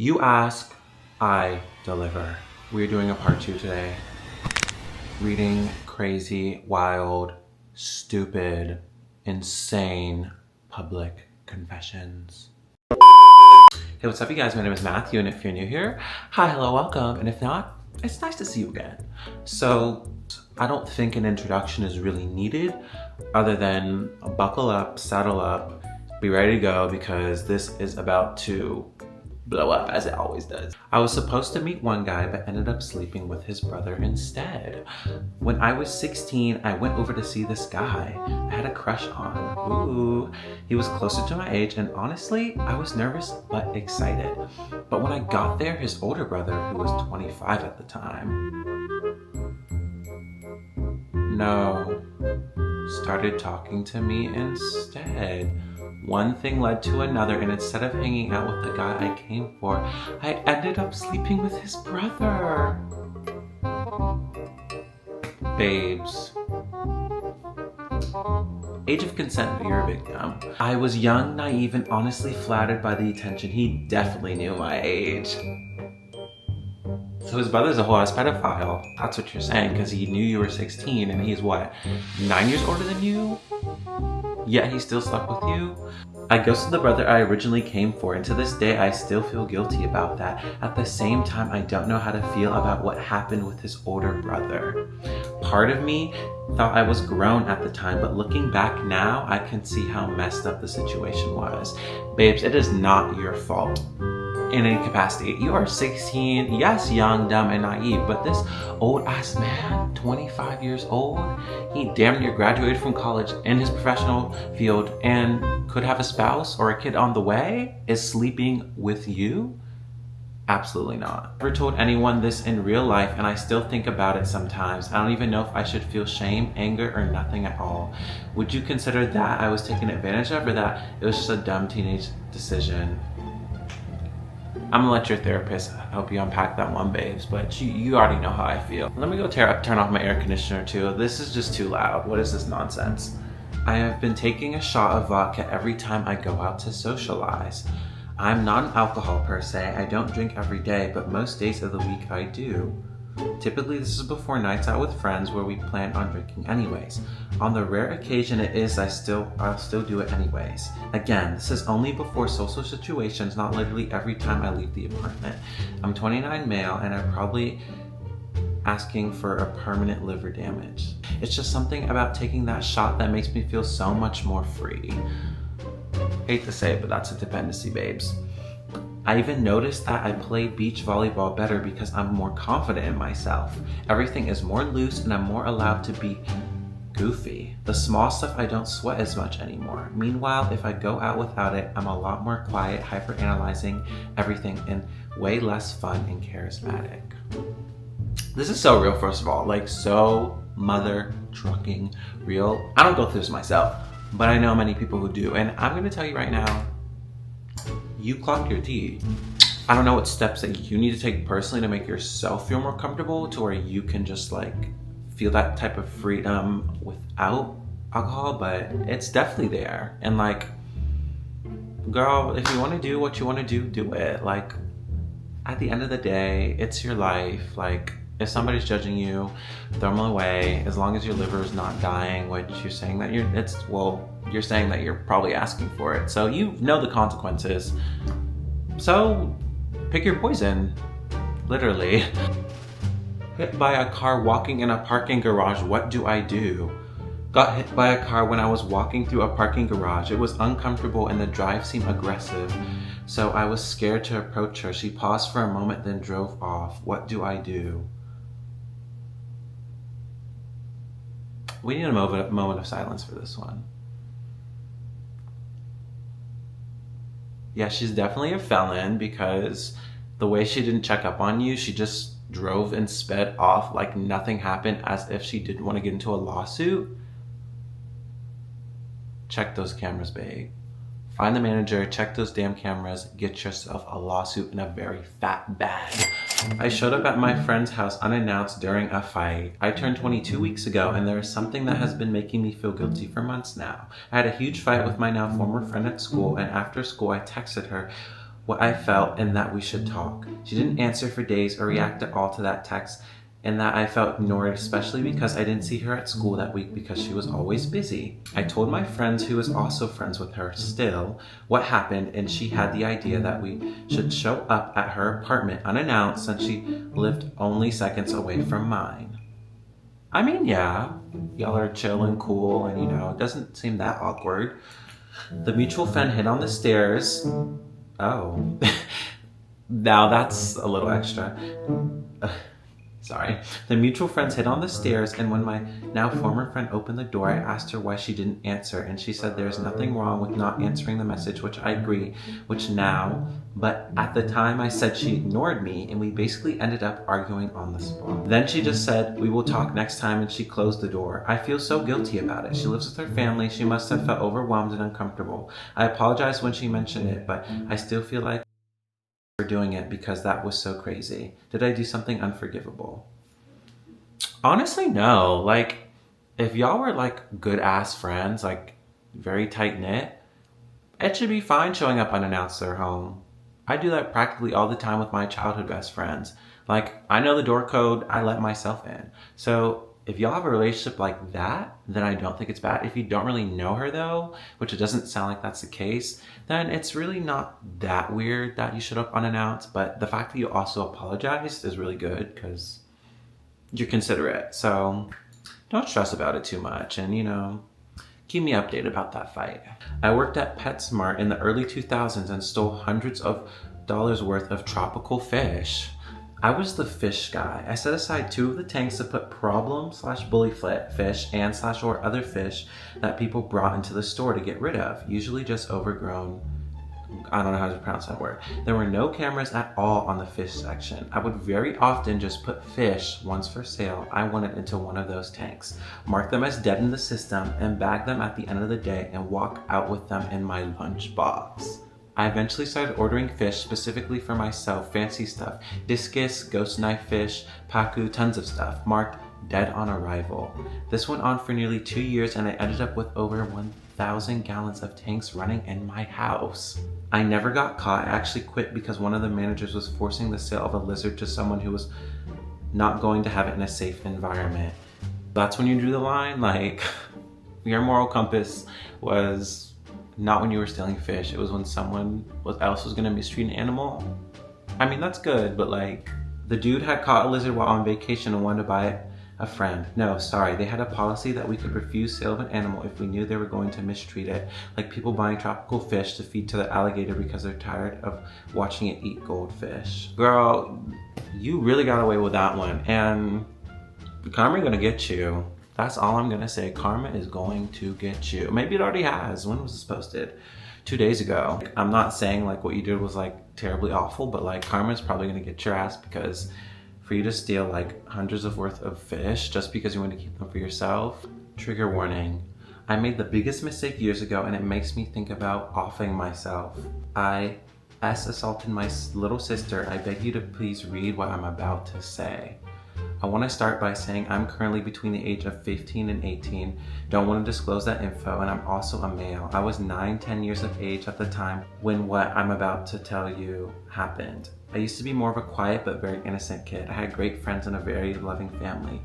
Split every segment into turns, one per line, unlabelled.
You ask, I deliver. We're doing a part 2 today. Reading crazy, wild, stupid, insane public confessions. Hey, what's up you guys? My name is Matthew, and if you're new here, hi, hello, welcome. And if not, it's nice to see you again. So, I don't think an introduction is really needed other than buckle up, saddle up, be ready to go because this is about to blow up as it always does. I was supposed to meet one guy but ended up sleeping with his brother instead. When I was 16, I went over to see this guy I had a crush on. Ooh, he was closer to my age and honestly, I was nervous but excited. But when I got there, his older brother, who was 25 at the time, started talking to me instead. One thing led to another, and instead of hanging out with the guy I came for, I ended up sleeping with his brother. Babes. Age of consent, you're a victim. I was young, naive, and honestly flattered by the attention. He definitely knew my age. So his brother's a whole ass pedophile. That's what you're saying, because he knew you were 16 and he's what, 9 years older than you? Yet he still slept with you? I ghosted the brother I originally came for, and to this day I still feel guilty about that. At the same time, I don't know how to feel about what happened with his older brother. Part of me thought I was grown at the time, but looking back now, I can see how messed up the situation was. Babes, it is not your fault. In any capacity. You are 16, yes, young, dumb, and naive, but this old ass man, 25 years old, he damn near graduated from college in his professional field and could have a spouse or a kid on the way, is sleeping with you? Absolutely not. I've never told anyone this in real life and I still think about it sometimes. I don't even know if I should feel shame, anger, or nothing at all. Would you consider that I was taken advantage of or that it was just a dumb teenage decision? I'm gonna let your therapist help you unpack that one, babes, but you already know how I feel. Let me go turn off my air conditioner too. This is just too loud. What is this nonsense? I have been taking a shot of vodka every time I go out to socialize. I'm not an alcohol per se. I don't drink every day, but most days of the week I do. Typically this is before nights out with friends where we plan on drinking anyways. On the rare occasion it is, I'll still do it anyways. Again, this is only before social situations, not literally every time I leave the apartment. I'm 29 male and I'm probably asking for a permanent liver damage. It's just something about taking that shot that makes me feel so much more free. Hate to say it, but that's a dependency, babes. I even noticed that I play beach volleyball better because I'm more confident in myself. Everything is more loose and I'm more allowed to be goofy. The small stuff I don't sweat as much anymore. Meanwhile, if I go out without it, I'm a lot more quiet, hyper-analyzing everything, and way less fun and charismatic. This is so real, first of all. Like, so mother-trucking real. I don't go through this myself, but I know many people who do. And I'm gonna tell you right now, you clocked your teeth. I don't know what steps that you need to take personally to make yourself feel more comfortable to where you can just like feel that type of freedom without alcohol, but it's definitely there. And like, girl, if you want to do what you want to do it. Like, at the end of the day, it's your life. Like, if somebody's judging you, throw them away. As long as your liver is not dying, which you're saying that you're saying that you're probably asking for it. So you know the consequences. So pick your poison, literally. Hit by a car walking in a parking garage, what do I do? Got hit by a car when I was walking through a parking garage. It was uncomfortable and the drive seemed aggressive. So I was scared to approach her. She paused for a moment, then drove off. What do I do? We need a moment of silence for this one. Yeah, she's definitely a felon because the way she didn't check up on you, she just drove and sped off like nothing happened, as if she didn't want to get into a lawsuit. Check those cameras, babe. Find the manager, check those damn cameras, get yourself a lawsuit in a very fat bag. I showed up at my friend's house unannounced during a fight. I turned 22 weeks ago and there is something that has been making me feel guilty for months now. I had a huge fight with my now former friend at school, and after school I texted her, what I felt and that we should talk. She didn't answer for days or react at all to that text, and that I felt ignored, especially because I didn't see her at school that week because she was always busy. I told my friends, who was also friends with her still, what happened, and she had the idea that we should show up at her apartment unannounced since she lived only seconds away from mine. I mean, yeah, y'all are chill and cool, and it doesn't seem that awkward. The mutual friend hid on the stairs. Oh, now that's a little extra. Sorry. The mutual friends hid on the stairs, and when my now former friend opened the door, I asked her why she didn't answer, and she said there's nothing wrong with not answering the message, which I agree, but at the time I said she ignored me, and we basically ended up arguing on the spot. Then she just said, "We will talk next time," and she closed the door. I feel so guilty about it. She lives with her family. She must have felt overwhelmed and uncomfortable. I apologized when she mentioned it, but I still feel like for doing it because that was so crazy. Did I do something unforgivable? Honestly, no. Like, if y'all were like good ass friends, like very tight knit, it should be fine showing up unannounced to their home. I do that practically all the time with my childhood best friends. Like, I know the door code, I let myself in. So if y'all have a relationship like that, then I don't think it's bad. If you don't really know her though, which it doesn't sound like that's the case, then it's really not that weird that you showed up unannounced. But the fact that you also apologized is really good because you're considerate. So don't stress about it too much, and keep me updated about that fight. I worked at PetSmart in the early 2000s and stole hundreds of dollars worth of tropical fish. I was the fish guy. I set aside 2 of the tanks to put problem/bully fish and/or other fish that people brought into the store to get rid of, usually just overgrown. I don't know how to pronounce that word. There were no cameras at all on the fish section. I would very often just put fish, once for sale, I wanted into one of those tanks, mark them as dead in the system, and bag them at the end of the day and walk out with them in my lunchbox. I eventually started ordering fish specifically for myself, fancy stuff, discus, ghost knife fish, pacu, tons of stuff, marked dead on arrival. This went on for nearly 2 years, and I ended up with over 1,000 gallons of tanks running in my house. I never got caught. I actually quit because one of the managers was forcing the sale of a lizard to someone who was not going to have it in a safe environment. That's when you drew the line. Like, your moral compass was not when you were stealing fish. It was when someone else was going to mistreat an animal. I mean, that's good, but like, the dude had caught a lizard while on vacation and wanted to buy it a friend. No, sorry, they had a policy that we could refuse sale of an animal if we knew they were going to mistreat it, like people buying tropical fish to feed to the alligator because they're tired of watching it eat goldfish. Girl, you really got away with that one, and karma gonna get you. That's all I'm gonna say. Karma is going to get you. Maybe it already has. When was this posted? 2 days ago. I'm not saying like what you did was like terribly awful, but like karma is probably gonna get your ass, because for you to steal like hundreds of worth of fish just because you want to keep them for yourself, trigger warning. I made the biggest mistake years ago, and it makes me think about offing myself. I assaulted my little sister. I beg you to please read what I'm about to say. I want to start by saying I'm currently between the age of 15 and 18. Don't want to disclose that info, and I'm also a male. I was 9-10 years of age at the time when what I'm about to tell you happened. I used to be more of a quiet but very innocent kid. I had great friends and a very loving family.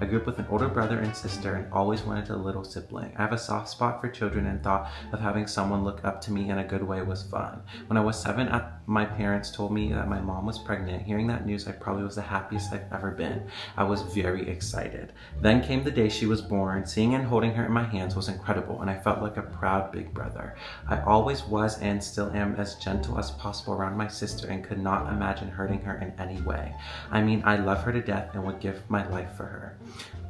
I grew up with an older brother and sister and always wanted a little sibling. I have a soft spot for children and thought of having someone look up to me in a good way was fun. When I was 7, my parents told me that my mom was pregnant. Hearing that news, I probably was the happiest I've ever been. I was very excited. Then came the day she was born. Seeing and holding her in my hands was incredible, and I felt like a proud big brother. I always was and still am as gentle as possible around my sister and could not imagine hurting her in any way. I mean, I love her to death and would give my life for her.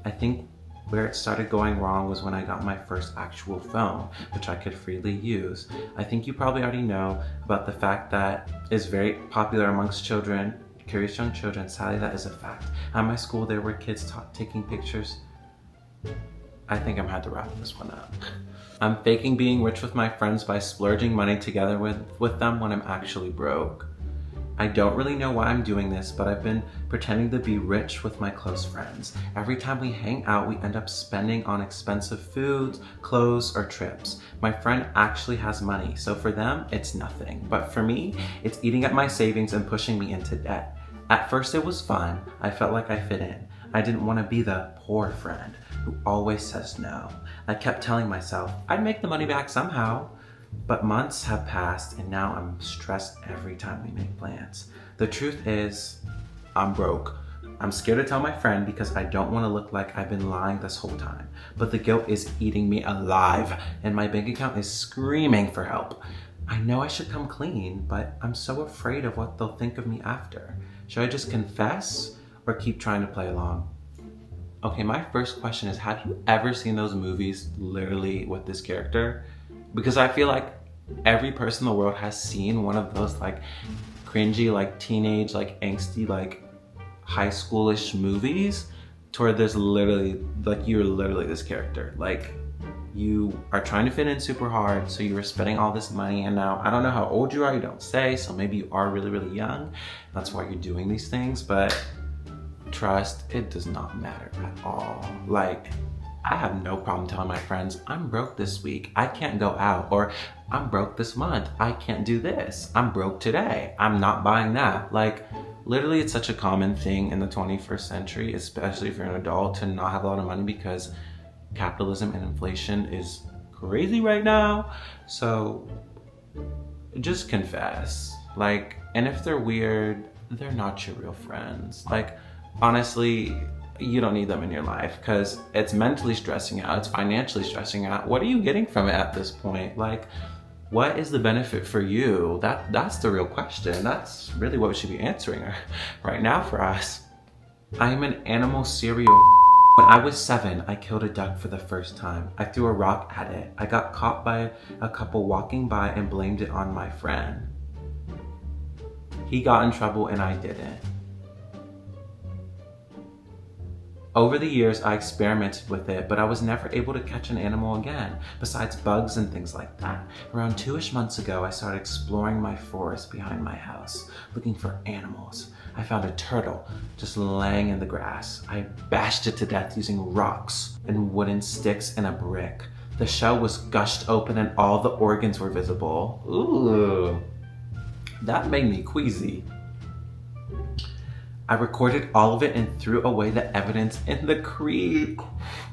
I think where it started going wrong was when I got my first actual phone, which I could freely use. I think you probably already know about the fact that is very popular amongst children, curious young children. Sadly, that is a fact. At my school, there were kids taking pictures. I think I'm gonna have to wrap this one up. I'm faking being rich with my friends by splurging money together with them when I'm actually broke. I don't really know why I'm doing this, but I've been pretending to be rich with my close friends. Every time we hang out, we end up spending on expensive foods, clothes, or trips. My friend actually has money, so for them, it's nothing. But for me, it's eating up my savings and pushing me into debt. At first it was fun. I felt like I fit in. I didn't want to be the poor friend who always says no. I kept telling myself I'd make the money back somehow. But months have passed and now I'm stressed every time we make plans. The truth is, I'm broke. I'm scared to tell my friend because I don't want to look like I've been lying this whole time. But the guilt is eating me alive and my bank account is screaming for help. I know I should come clean, but I'm so afraid of what they'll think of me after. Should I just confess or keep trying to play along? Okay, my first question is, have you ever seen those movies literally with this character? Because I feel like every person in the world has seen one of those like cringy, like teenage, like angsty, like high schoolish movies to where there's literally, like you're literally this character. Like you are trying to fit in super hard, so you're spending all this money, and now I don't know how old you are, you don't say, so maybe you are really, really young. That's why you're doing these things, but trust, it does not matter at all. Like, I have no problem telling my friends, I'm broke this week, I can't go out, or I'm broke this month, I can't do this, I'm broke today, I'm not buying that. Like, literally it's such a common thing in the 21st century, especially if you're an adult, to not have a lot of money because capitalism and inflation is crazy right now. So just confess. Like, and if they're weird, they're not your real friends. Like, honestly, you don't need them in your life because it's mentally stressing out, it's financially stressing out. What are you getting from it at this point? Like, what is the benefit for you? That's the real question. That's really what we should be answering right now for us. I am an animal serial. When I was 7, I killed a duck for the first time. I threw a rock at it. I got caught by a couple walking by and blamed it on my friend. He got in trouble and I didn't. Over the years, I experimented with it, but I was never able to catch an animal again, besides bugs and things like that. Around 2-ish months ago, I started exploring my forest behind my house, looking for animals. I found a turtle just laying in the grass. I bashed it to death using rocks and wooden sticks and a brick. The shell was gushed open and all the organs were visible. Ooh, that made me queasy. I recorded all of it and threw away the evidence in the creek,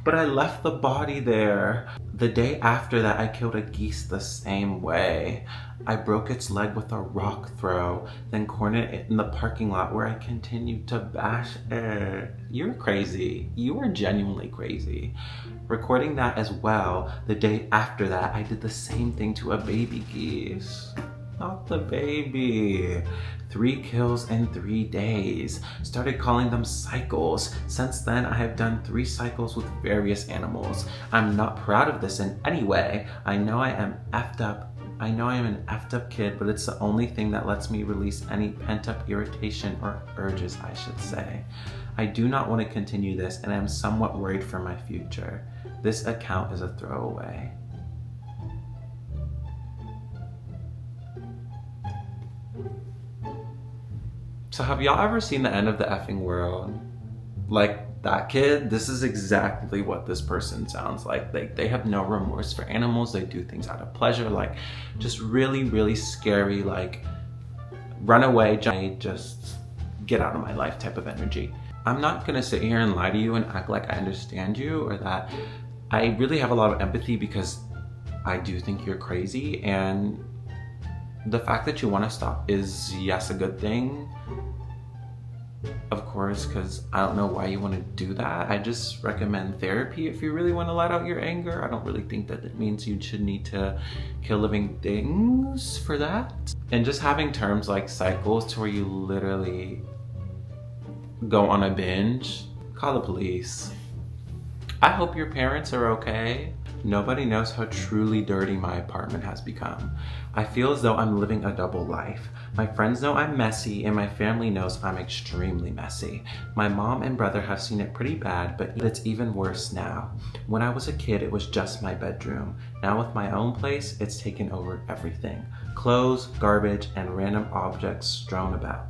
but I left the body there. The day after that, I killed a geese the same way. I broke its leg with a rock throw, then cornered it in the parking lot where I continued to bash it. You're crazy. You are genuinely crazy. Recording that as well, the day after that, I did the same thing to a baby geese. Not the baby. 3 kills in 3 days. Started calling them cycles. Since then, I have done 3 cycles with various animals. I'm not proud of this in any way. I know I am effed up. I know I am an effed up kid, but it's the only thing that lets me release any pent up irritation or urges, I should say. I do not want to continue this, and I am somewhat worried for my future. This account is a throwaway. So have y'all ever seen The End of the Effing World? Like that kid, this is exactly what this person sounds like. They have no remorse for animals. They do things out of pleasure, like just really, really scary, like run away, just get out of my life type of energy. I'm not gonna sit here and lie to you and act like I understand you or that I really have a lot of empathy because I do think you're crazy, and the fact that you want to stop is, yes, a good thing, of course, because I don't know why you want to do that. I just recommend therapy if you really want to let out your anger. I don't really think that it means you should need to kill living things for that. And just having terms like cycles to where you literally go on a binge, call the police. I hope your parents are okay. Nobody knows how truly dirty my apartment has become. I feel as though I'm living a double life. My friends know I'm messy and my family knows I'm extremely messy. My mom and brother have seen it pretty bad, but it's even worse now. When I was a kid, it was just my bedroom. Now with my own place, it's taken over everything. Clothes, garbage, and random objects strewn about.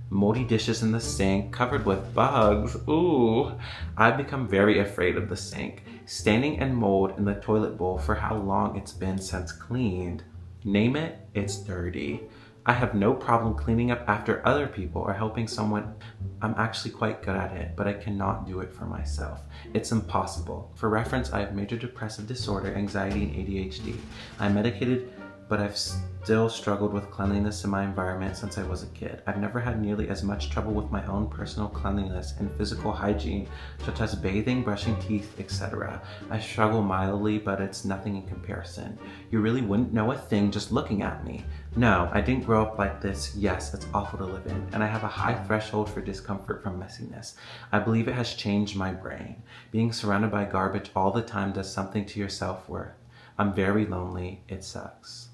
Moldy dishes in the sink covered with bugs. Ooh, I've become very afraid of the sink. Standing in mold in the toilet bowl for how long it's been since cleaned. Name it, it's dirty. I have no problem cleaning up after other people or helping someone. I'm actually quite good at it, but I cannot do it for myself. It's impossible. For reference, I have major depressive disorder, anxiety, and ADHD. I'm medicated, but I've still struggled with cleanliness in my environment since I was a kid. I've never had nearly as much trouble with my own personal cleanliness and physical hygiene, such as bathing, brushing teeth, etc. I struggle mildly, but it's nothing in comparison. You really wouldn't know a thing just looking at me. No, I didn't grow up like this. Yes, it's awful to live in, and I have a high threshold for discomfort from messiness. I believe it has changed my brain. Being surrounded by garbage all the time does something to your self-worth. I'm very lonely. It sucks.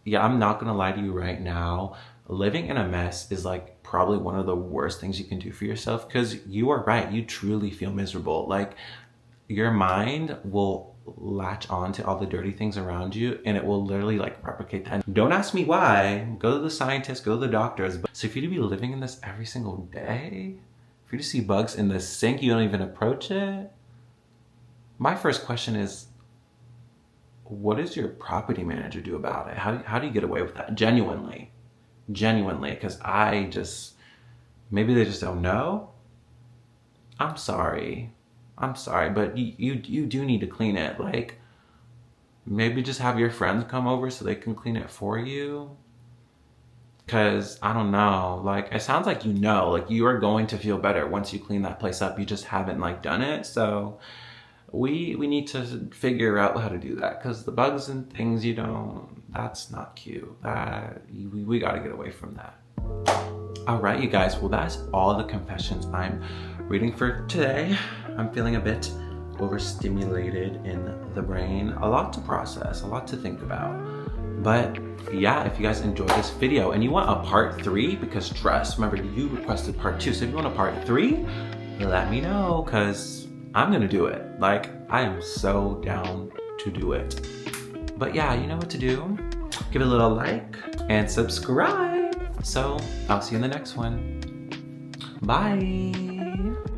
Yeah, I'm not gonna lie to you right now. Living in a mess is like probably one of the worst things you can do for yourself, because you are right. You truly feel miserable. Like, your mind will latch on to all the dirty things around you, and it will literally like replicate that. Don't ask me why. Go to the scientists, go to the doctors. So for you to be living in this every single day, for you to see bugs in the sink, you don't even approach it. My first question is, what does your property manager do about it? How do you get away with that? Genuinely, because maybe they just don't know. I'm sorry, but you do need to clean it. Like, maybe just have your friends come over so they can clean it for you. Cause I don't know, like, it sounds like like you are going to feel better once you clean that place up. You just haven't like done it, so we need to figure out how to do that, because the bugs and things that's not cute. We got to get away from that. All right, you guys, well, that's all the confessions I'm reading for today. I'm feeling a bit overstimulated in the brain, a lot to process, a lot to think about. But yeah, if you guys enjoyed this video and you want a part 3, because trust, remember, you requested part 2, so if you want a part 3, let me know, because I'm gonna do it. Like, I am so down to do it. But yeah, you know what to do. Give it a little like and subscribe. So I'll see you in the next one. Bye.